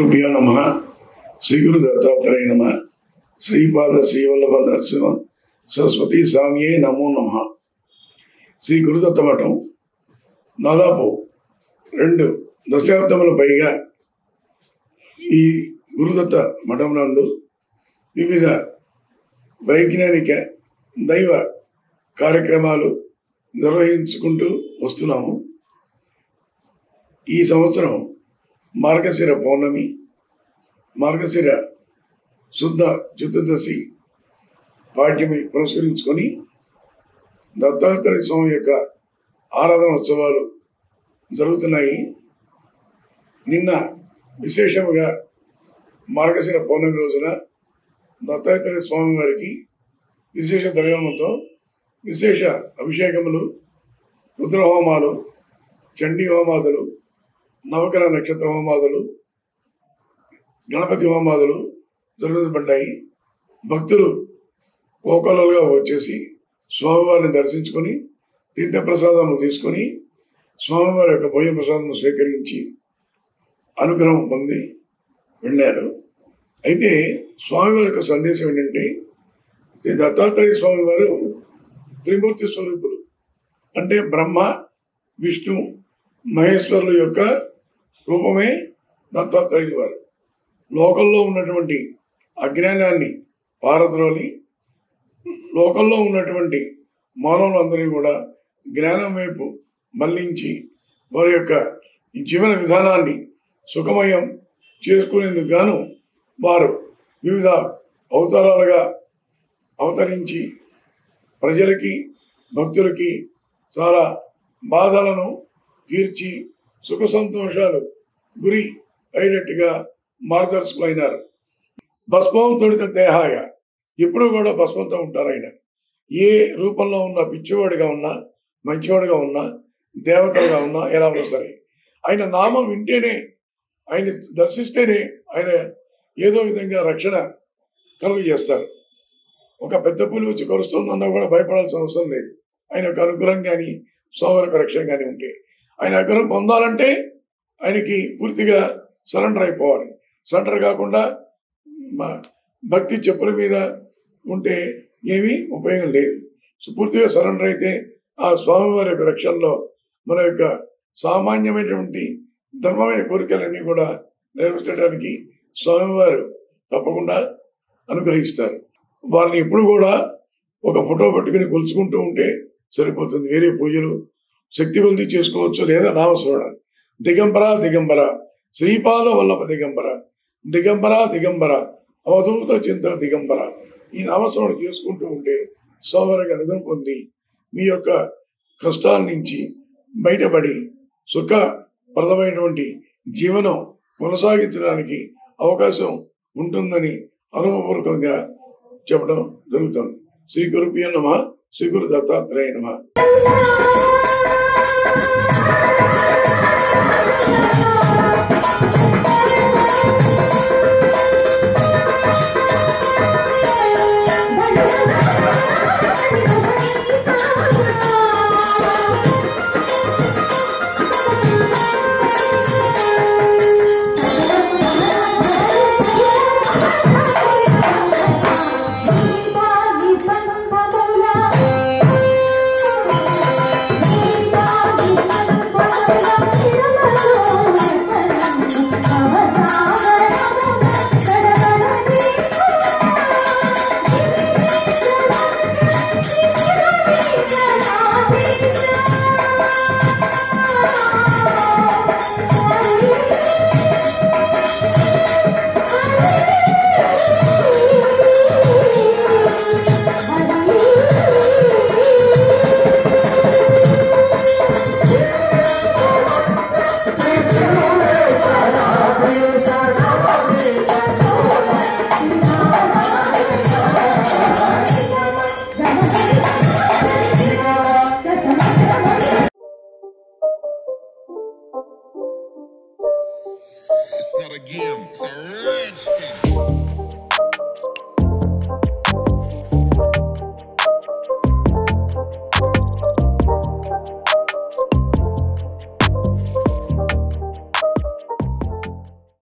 గురుభ్యో నమః. శ్రీ గురు దత్తాత్రేయ నమః. శ్రీపాద శ్రీవల్లభ నరసింహ సరస్వతి స్వామియే నమో నమః. శ్రీ గురుదత్త మఠం దాదాపు 2 దశాబ్దముల పైగా ఈ గురుదత్త మఠం నందు వివిధ వైజ్ఞానిక దైవ కార్యక్రమాలు నిర్వహించుకుంటూ వస్తున్నాము. ఈ సంవత్సరం మార్గశిర పౌర్ణమి, మార్గశిర శుద్ధ చతుర్దశి పాఠ్యమి పురస్కరించుకొని దత్తాత్రేయ స్వామి యొక్క ఆరాధన ఉత్సవాలు జరుగుతున్నాయి. నిన్న విశేషముగా మార్గశిర పౌర్ణమి రోజున దత్తాత్రేయ స్వామి వారికి విశేష ద్రవ్యముతో విశేష అభిషేకములు, రుద్రహోమాలు, చండీ హోమాదులు, నవగ్రహ నక్షత్ర హోమాదులు, గణపతి హోమాదులు జరుగుబడ్డాయి. భక్తులు కోకొల్లలుగా వచ్చేసి స్వామివారిని దర్శించుకొని తీర్థప్రసాదము తీసుకొని స్వామివారి యొక్క భోజన ప్రసాదము స్వీకరించి అనుగ్రహం పొంది వెళ్ళారు. అయితే స్వామివారి యొక్క సందేశం ఏంటంటే, శ్రీ దత్తాత్రేయ స్వామి వారు త్రిమూర్తి స్వరూపులు. అంటే బ్రహ్మ, విష్ణు, మహేశ్వరుల యొక్క రూపమే దత్తాత్రేయుని వారు. లోకంలో ఉన్నటువంటి అజ్ఞానాన్ని పారద్రోలి లోకంలో ఉన్నటువంటి మానవులందరినీ కూడా జ్ఞానం వైపు మళ్లించి వారి యొక్క జీవన విధానాన్ని సుఖమయం చేసుకునేందుకు గాను వారు వివిధ అవతారాలుగా అవతరించి ప్రజలకి, భక్తులకి చాలా బాధలను తీర్చి సుఖ సంతోషాలు గురి అయినట్టుగా మార్గదర్శకులైనారు. భస్మం తొడిత దేహాయ, ఎప్పుడు కూడా భస్మంతో ఉంటారు ఆయన. ఏ రూపంలో ఉన్న పిచ్చివాడిగా ఉన్నా, మంచివాడిగా ఉన్నా, దేవతలుగా ఉన్నా, ఎలా ఉన్నా సరే ఆయన నామం వింటేనే, ఆయన దర్శిస్తేనే ఆయన ఏదో విధంగా రక్షణ కలుగజేస్తారు. ఒక పెద్ద పులి వచ్చి కరుస్తుందన్నా కూడా భయపడాల్సిన అవసరం లేదు. ఆయన యొక్క అనుగ్రహం కానీ, స్వామి యొక్క రక్షణ కానీ ఉంటే, ఆయన అనుగ్రహం పొందాలంటే ఆయనకి పూర్తిగా సరెండర్ అయిపోవాలి. సరెండర్ కాకుండా భక్తి చెప్పుల మీద ఉంటే ఏమీ ఉపయోగం లేదు. పూర్తిగా సరెండర్ అయితే ఆ స్వామివారి యొక్క రక్షణలో మన యొక్క సామాన్యమైనటువంటి ధర్మమైన కోరికలన్నీ కూడా నెరవేర్చడానికి స్వామివారు తప్పకుండా అనుగ్రహిస్తారు. వారిని ఎప్పుడు కూడా ఒక ఫోటో పట్టుకుని కొలుచుకుంటూ ఉంటే సరిపోతుంది. వేరే పూజలు శక్తి కొలిది చేసుకోవచ్చు, లేదా నామస్మరణ. దిగంబర దిగంబర, శ్రీపాద వల్లభ దిగంబర, దిగంబర దిగంబర, అవధూత చింతన దిగంబర, ఈ నామస్మరణ చేసుకుంటూ ఉంటే స్వామివారికి అనుగ్రహం పొంది మీ యొక్క కష్టాల నుంచి బయటపడి సుఖప్రదమైనటువంటి జీవనం కొనసాగించడానికి అవకాశం ఉంటుందని అనుభవపూర్వకంగా చెప్పడం జరుగుతుంది. శ్రీ గురుభ్యో నమః. శ్రీ గురు దత్తాత్రేయ నమః. It's not a game, it's a rich thing.